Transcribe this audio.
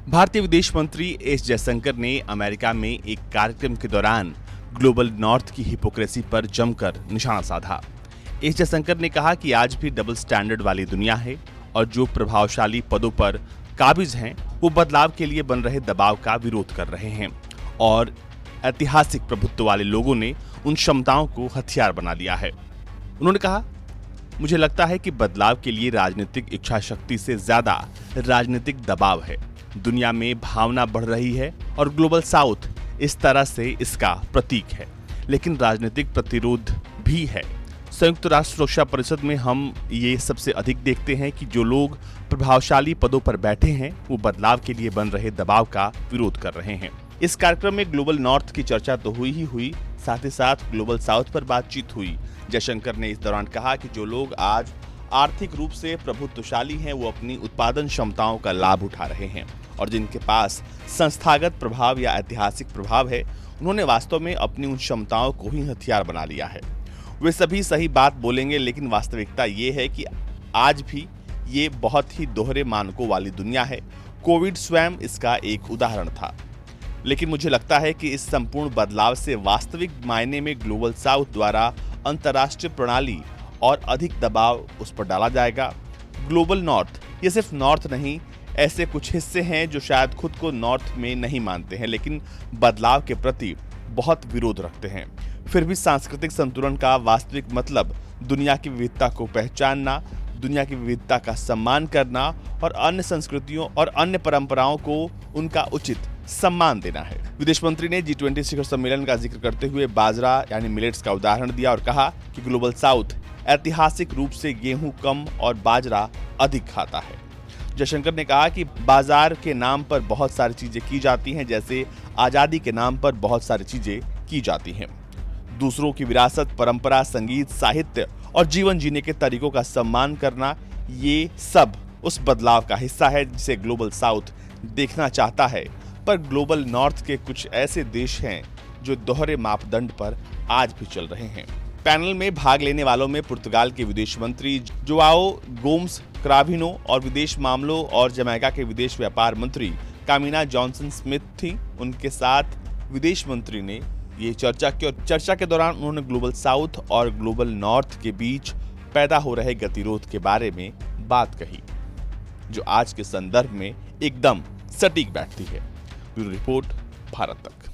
भारतीय विदेश मंत्री एस जयशंकर ने अमेरिका में एक कार्यक्रम के दौरान ग्लोबल नॉर्थ की हिपोक्रेसी पर जमकर निशाना साधा। एस जयशंकर ने कहा कि आज भी डबल स्टैंडर्ड वाली दुनिया है और जो प्रभावशाली पदों पर काबिज हैं वो बदलाव के लिए बन रहे दबाव का विरोध कर रहे हैं और ऐतिहासिक प्रभुत्व वाले लोगों ने उन क्षमताओं को हथियार बना लिया है। उन्होंने कहा, मुझे लगता है कि बदलाव के लिए राजनीतिक इच्छा शक्ति से ज्यादा राजनीतिक दबाव है। दुनिया में भावना बढ़ रही है और ग्लोबल साउथ इस तरह से इसका प्रतीक है, लेकिन राजनीतिक प्रतिरोध भी है। संयुक्त राष्ट्र सुरक्षा परिषद में हम ये सबसे अधिक देखते हैं कि जो लोग प्रभावशाली पदों पर बैठे हैं वो बदलाव के लिए बन रहे दबाव का विरोध कर रहे हैं। इस कार्यक्रम में ग्लोबल नॉर्थ की चर्चा तो हुई ही हुई, साथ ही साथ ग्लोबल साउथ पर बातचीत हुई। जयशंकर ने इस दौरान कहा कि जो लोग आज आर्थिक रूप से प्रभुत्वशाली हैं वो अपनी उत्पादन क्षमताओं का लाभ उठा रहे हैं और जिनके पास संस्थागत प्रभाव या ऐतिहासिक प्रभाव है उन्होंने वास्तव में अपनी उन क्षमताओं को ही हथियार बना लिया है। वे सभी सही बात बोलेंगे, लेकिन वास्तविकता ये है कि आज भी ये बहुत ही दोहरे मानकों वाली दुनिया है। कोविड स्वयं इसका एक उदाहरण था, लेकिन मुझे लगता है कि इस संपूर्ण बदलाव से वास्तविक मायने में ग्लोबल साउथ द्वारा अंतर्राष्ट्रीय प्रणाली और अधिक दबाव उस पर डाला जाएगा। ग्लोबल नॉर्थ ये सिर्फ नॉर्थ नहीं, ऐसे कुछ हिस्से हैं जो शायद खुद को नॉर्थ में नहीं मानते हैं लेकिन बदलाव के प्रति बहुत विरोध रखते हैं। फिर भी सांस्कृतिक संतुलन का वास्तविक मतलब दुनिया की विविधता को पहचानना, दुनिया की विविधता का सम्मान करना और अन्य संस्कृतियों और अन्य परंपराओं को उनका उचित सम्मान देना है। विदेश मंत्री ने G20 शिखर सम्मेलन का जिक्र करते हुए बाजरा यानी मिलेट्स का उदाहरण दिया और कहा कि ग्लोबल साउथ ऐतिहासिक रूप से गेहूं कम और बाजरा अधिक खाता है। जयशंकर ने कहा कि बाजार के नाम पर बहुत सारी चीजें की जाती हैं, जैसे आजादी के नाम पर बहुत सारी चीजें की जाती हैं। दूसरों की विरासत, परंपरा, संगीत, साहित्य और जीवन जीने के तरीकों का सम्मान करना, ये सब उस बदलाव का हिस्सा है जिसे ग्लोबल साउथ देखना चाहता है। पर ग्लोबल नॉर्थ के कुछ ऐसे देश हैं जो दोहरे मापदंड पर आज भी चल रहे हैं। पैनल में भाग लेने वालों में पुर्तगाल के विदेश मंत्री जोआओ गोम्स क्राविनो और विदेश मामलों और जमैका के विदेश व्यापार मंत्री कामिना जॉनसन स्मिथ थी। उनके साथ विदेश मंत्री ने ये चर्चा की और चर्चा के दौरान उन्होंने ग्लोबल साउथ और ग्लोबल नॉर्थ के बीच पैदा हो रहे गतिरोध के बारे में बात कही, जो आज के संदर्भ में एकदम सटीक बैठती है। ब्यूरो रिपोर्ट, भारत तक।